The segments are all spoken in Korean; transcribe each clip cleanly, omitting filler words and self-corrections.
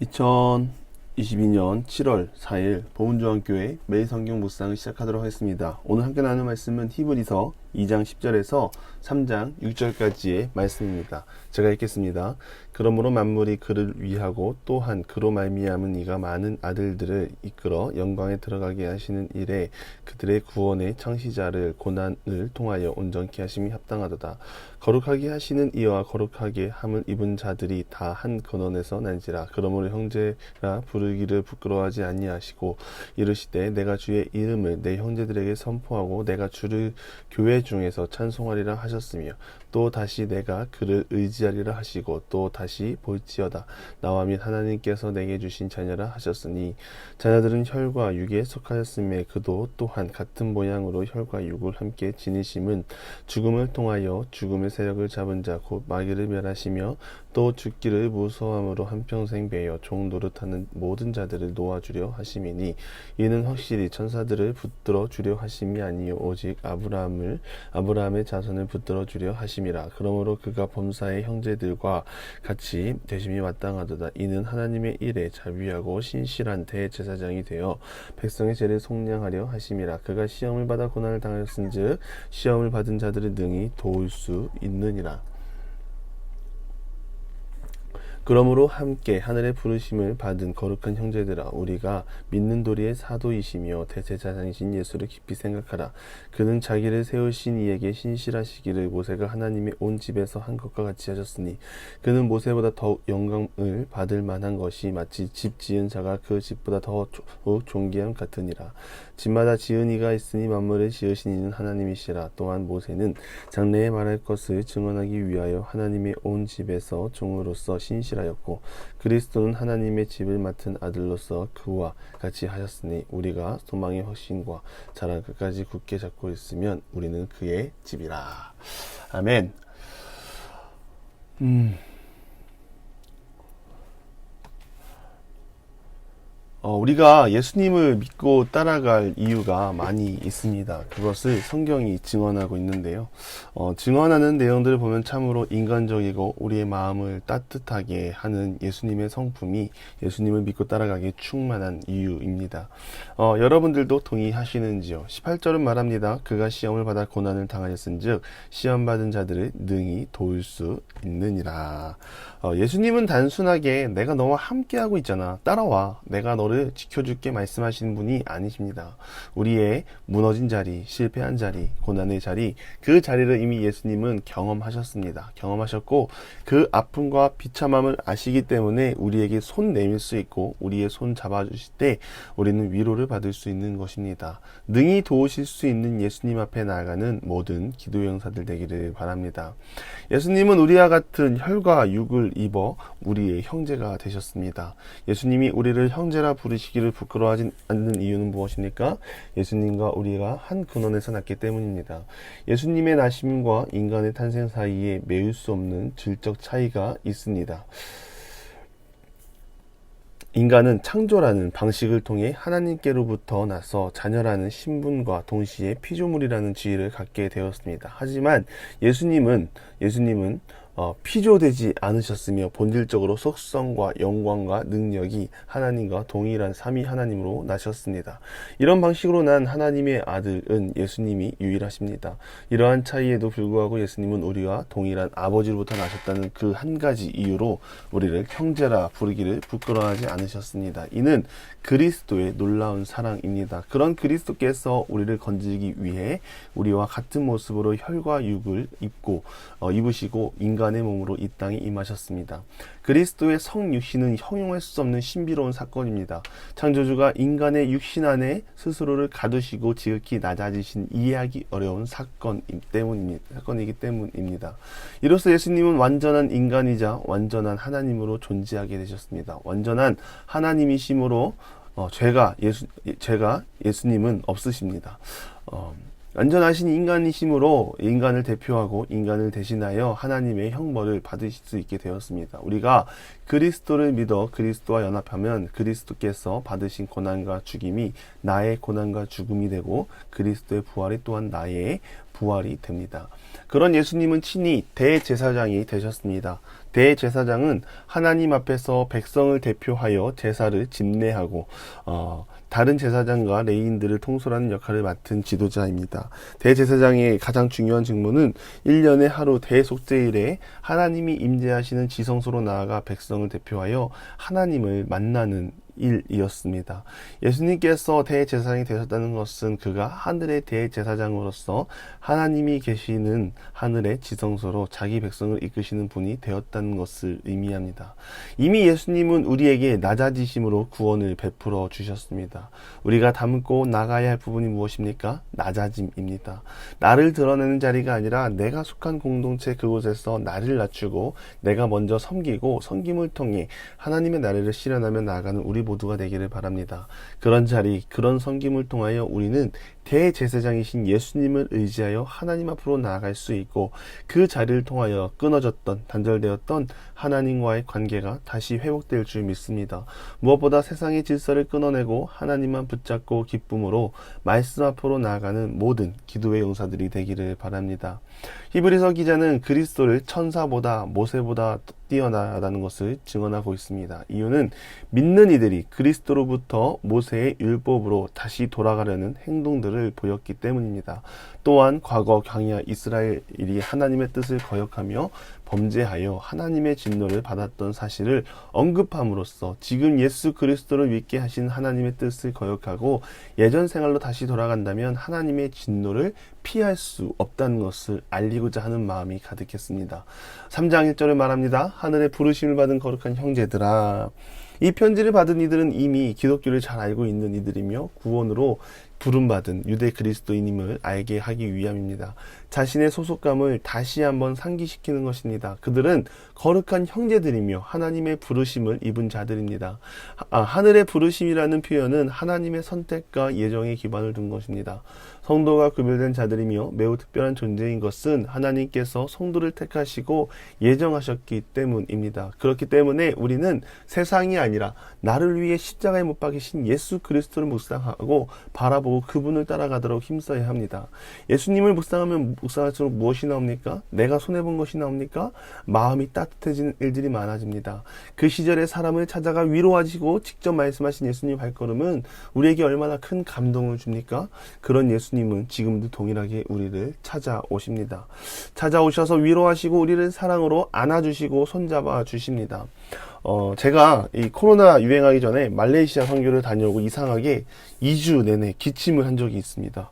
2022년 7월 4일 보문중앙교회 매일 성경 묵상을 시작하도록 하겠습니다. 오늘 함께 나눌 말씀은 히브리서 2장 10절에서 3장 6절까지의 말씀입니다. 제가 읽겠습니다. 그러므로 만물이 그를 위하고 또한 그로 말미암은 이가 많은 아들들을 이끌어 영광에 들어가게 하시는 일에 그들의 구원의 창시자를 고난을 통하여 온전케 하심이 합당하도다. 거룩하게 하시는 이와 거룩하게 함을 입은 자들이 다 한 근원에서 난지라. 그러므로 형제라 부르기를 부끄러워하지 아니하시고 이르시되 내가 주의 이름을 내 형제들에게 선포하고 내가 주를 교회 중에서 찬송하리라 하셨으며 또 다시 내가 그를 의지하리라 하시고 또 다시 볼지어다 나와 및 하나님께서 내게 주신 자녀라 하셨으니 자녀들은 혈과 육에 속하였음에 그도 또한 같은 모양으로 혈과 육을 함께 지니심은 죽음을 통하여 죽음의 세력을 잡은 자 곧 마귀를 멸하시며 또 죽기를 무서워함으로 한평생 배여 종 노릇하는 모든 자들을 놓아주려 하심이니 이는 확실히 천사들을 붙들어 주려 하심이 아니요 오직 아브라함의 자손을 붙들어 주려 하심이라. 그러므로 그가 범사의 형제들과 같이 되심이 마땅하도다. 이는 하나님의 일에 자비하고 신실한 대제사장이 되어 백성의 죄를 속량하려 하심이라. 그가 시험을 받아 고난을 당하였은즉 시험을 받은 자들을 능히 도울 수 있느니라. 그러므로 함께 하늘의 부르심을 받은 거룩한 형제들아, 우리가 믿는 도리의 사도이시며 대제사장이신 예수를 깊이 생각하라. 그는 자기를 세우신 이에게 신실하시기를 모세가 하나님의 온 집에서 한 것과 같이 하셨으니 그는 모세보다 더욱 영광을 받을 만한 것이 마치 집 지은 자가 그 집보다 더욱 존귀함 같으니라. 집마다 지은 이가 있으니 만물을 지으신 이는 하나님이시라. 또한 모세는 장래에 말할 것을 증언하기 위하여 하나님의 온 집에서 종으로서 신실하였고 그리스도는 하나님의 집을 맡은 아들로서 그와 같이 하셨으니 우리가 소망의 확신과 자랑 끝까지 굳게 잡고 있으면 우리는 그의 집이라. 아멘. 우리가 예수님을 믿고 따라갈 이유가 많이 있습니다. 그것을 성경이 증언하고 있는데요. 증언하는 내용들을 보면 참으로 인간적이고 우리의 마음을 따뜻하게 하는 예수님의 성품이 예수님을 믿고 따라가기에 충만한 이유입니다. 여러분들도 동의하시는지요? 18절은 말합니다. 그가 시험을 받아 고난을 당하였은즉 시험받은 자들을 능히 도울 수 있느니라. 예수님은 단순하게 내가 너와 함께하고 있잖아, 따라와, 내가 너를 지켜줄게 말씀하시는 분이 아니십니다. 우리의 무너진 자리, 실패한 자리, 고난의 자리, 그 자리를 이미 예수님은 경험하셨습니다. 경험하셨고 그 아픔과 비참함을 아시기 때문에 우리에게 손 내밀 수 있고 우리의 손 잡아주실 때 우리는 위로를 받을 수 있는 것입니다. 능히 도우실 수 있는 예수님 앞에 나아가는 모든 기도 영사들 되기를 바랍니다. 예수님은 우리와 같은 혈과 육을 입어 우리의 형제가 되셨습니다. 예수님이 우리를 형제라 부르시기를 부끄러워하지 않는 이유는 무엇입니까? 예수님과 우리가 한 근원에서 났기 때문입니다. 예수님의 나심과 인간의 탄생 사이에 메울 수 없는 질적 차이가 있습니다. 인간은 창조라는 방식을 통해 하나님께로부터 나서 자녀라는 신분과 동시에 피조물이라는 지위를 갖게 되었습니다. 하지만 예수님은 피조되지 않으셨으며 본질적으로 속성과 영광과 능력이 하나님과 동일한 삼위 하나님으로 나셨습니다. 이런 방식으로 난 하나님의 아들은 예수님이 유일하십니다. 이러한 차이에도 불구하고 예수님은 우리와 동일한 아버지로부터 나셨다는 그 한 가지 이유로 우리를 형제라 부르기를 부끄러워하지 않으셨습니다. 이는 그리스도의 놀라운 사랑입니다. 그런 그리스도께서 우리를 건지기 위해 우리와 같은 모습으로 혈과 육을 입으시고 인간의 몸으로 이 땅에 임하셨습니다. 그리스도의 성육신은 형용할 수 없는 신비로운 사건입니다. 창조주가 인간의 육신 안에 스스로를 가두시고 지극히 낮아지신 이해하기 어려운 사건이기 때문입니다. 이로써 예수님은 완전한 인간이자 완전한 하나님으로 존재하게 되셨습니다. 완전한 하나님이심으로 죄가 예수님은 없으십니다. 완전하신 인간이심으로 인간을 대표하고 인간을 대신하여 하나님의 형벌을 받으실 수 있게 되었습니다. 우리가 그리스도를 믿어 그리스도와 연합하면 그리스도께서 받으신 고난과 죽임이 나의 고난과 죽음이 되고 그리스도의 부활이 또한 나의 부활이 됩니다. 그런 예수님은 친히 대제사장이 되셨습니다. 대제사장은 하나님 앞에서 백성을 대표하여 제사를 집례하고 다른 제사장과 레위인들을 통솔하는 역할을 맡은 지도자입니다. 대제사장의 가장 중요한 직무는 1년에 하루 대속죄일에 하나님이 임재하시는 지성소로 나아가 백성을 대표하여 하나님을 만나는 일이었습니다. 예수님께서 대제사장이 되셨다는 것은 그가 하늘의 대제사장으로서 하나님이 계시는 하늘의 지성소로 자기 백성을 이끄시는 분이 되었다는 것을 의미합니다. 이미 예수님은 우리에게 낮아지심으로 구원을 베풀어 주셨습니다. 우리가 담고 나가야 할 부분이 무엇입니까? 낮아짐입니다. 나를 드러내는 자리가 아니라 내가 속한 공동체 그곳에서 나를 낮추고 내가 먼저 섬기고 섬김을 통해 하나님의 나라를 실현하며 나아가는 우리 모두가 되기를 바랍니다. 그런 자리, 그런 섬김을 통하여 우리는 대제사장이신 예수님을 의지하여 하나님 앞으로 나아갈 수 있고 그 자리를 통하여 끊어졌던, 단절되었던 하나님과의 관계가 다시 회복될 줄 믿습니다. 무엇보다 세상의 질서를 끊어내고 하나님만 붙잡고 기쁨으로 말씀 앞으로 나아가는 모든 기도의 용사들이 되기를 바랍니다. 히브리서 기자는 그리스도를 천사보다 모세보다 뛰어나다는 것을 증언하고 있습니다. 이유는 믿는 이들이 그리스도로부터 모세의 율법으로 다시 돌아가려는 행동들을 보였기 때문입니다. 또한 과거 광야 이스라엘이 하나님의 뜻을 거역하며 범죄하여 하나님의 진노를 받았던 사실을 언급함으로써 지금 예수 그리스도를 믿게 하신 하나님의 뜻을 거역하고 예전 생활로 다시 돌아간다면 하나님의 진노를 피할 수 없다는 것을 알리고자 하는 마음이 가득했습니다. 3장 1절을 말합니다. 하늘의 부르심을 받은 거룩한 형제들아. 이 편지를 받은 이들은 이미 기독교를 잘 알고 있는 이들이며 구원으로 부름받은 유대 그리스도인임을 알게 하기 위함입니다. 자신의 소속감을 다시 한번 상기시키는 것입니다. 그들은 거룩한 형제들이며 하나님의 부르심을 입은 자들입니다. 하늘의 부르심이라는 표현은 하나님의 선택과 예정에 기반을 둔 것입니다. 성도가 구별된 자들이며 매우 특별한 존재인 것은 하나님께서 성도를 택하시고 예정하셨기 때문입니다. 그렇기 때문에 우리는 세상이 아니라 나를 위해 십자가에 못 박히신 예수 그리스도를 묵상하고 바라보고 그분을 따라가도록 힘써야 합니다. 예수님을 묵상하면 묵상할수록 무엇이 나옵니까? 내가 손해본 것이 나옵니까? 마음이 따뜻해지는 일들이 많아집니다. 그 시절에 사람을 찾아가 위로하시고 직접 말씀하신 예수님 발걸음은 우리에게 얼마나 큰 감동을 줍니까? 그런 예수님은 지금도 동일하게 우리를 찾아오십니다. 찾아오셔서 위로하시고 우리를 사랑으로 안아주시고 손잡아 주십니다. 제가 이 코로나 유행하기 전에 말레이시아 선교를 다녀오고 이상하게 2주 내내 기침을 한 적이 있습니다.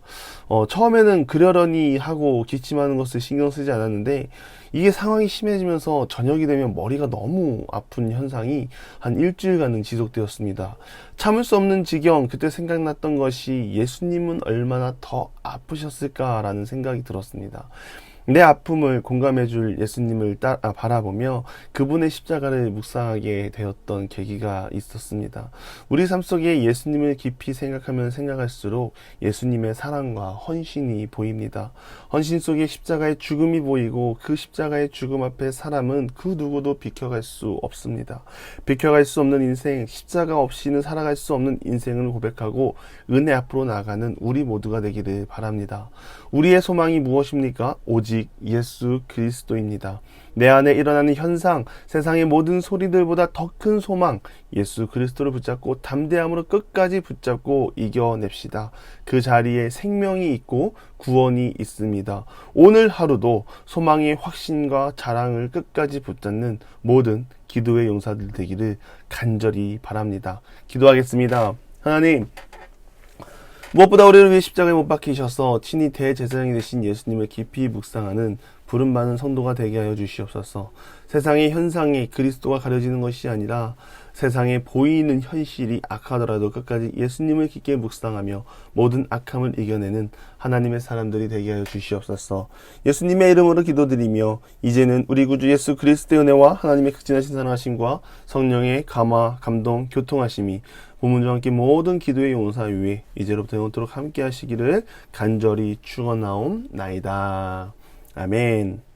처음에는 그러려니 하고 기침하는 것을 신경 쓰지 않았는데 이게 상황이 심해지면서 저녁이 되면 머리가 너무 아픈 현상이 한 일주일간은 지속되었습니다. 참을 수 없는 지경, 그때 생각났던 것이 예수님은 얼마나 더 아프셨을까라는 생각이 들었습니다. 내 아픔을 공감해줄 예수님을 바라보며 그분의 십자가를 묵상하게 되었던 계기가 있었습니다. 우리 삶 속에 예수님을 깊이 생각하면 생각할수록 예수님의 사랑과 헌신이 보입니다. 헌신 속에 십자가의 죽음이 보이고 그 십자가의 죽음 앞에 사람은 그 누구도 비켜갈 수 없습니다. 비켜갈 수 없는 인생, 십자가 없이는 살아갈 수 없는 인생을 고백하고 은혜 앞으로 나아가는 우리 모두가 되기를 바랍니다. 우리의 소망이 무엇입니까? 오직 예수 그리스도입니다. 내 안에 일어나는 현상, 세상의 모든 소리들보다 더 큰 소망, 예수 그리스도를 붙잡고 담대함으로 끝까지 붙잡고 이겨냅시다. 그 자리에 생명이 있고 구원이 있습니다. 오늘 하루도 소망의 확신과 자랑을 끝까지 붙잡는 모든 기도의 용사들 되기를 간절히 바랍니다. 기도하겠습니다. 하나님, 무엇보다 우리를 위해 십자가에 못 박히셔서 친히 대제사장이 되신 예수님을 깊이 묵상하는 부름받은 성도가 되게 하여 주시옵소서. 세상의 현상이 그리스도가 가려지는 것이 아니라 세상에 보이는 현실이 악하더라도 끝까지 예수님을 깊게 묵상하며 모든 악함을 이겨내는 하나님의 사람들이 되게 하여 주시옵소서. 예수님의 이름으로 기도드리며 이제는 우리 구주 예수 그리스도의 은혜와 하나님의 극진하신 사랑하심과 성령의 감화, 감동, 교통하심이 부모님과 함께 모든 기도의 용사 위에 이제로부터 영원토록 함께 하시기를 간절히 축원하옵나이다. 아멘.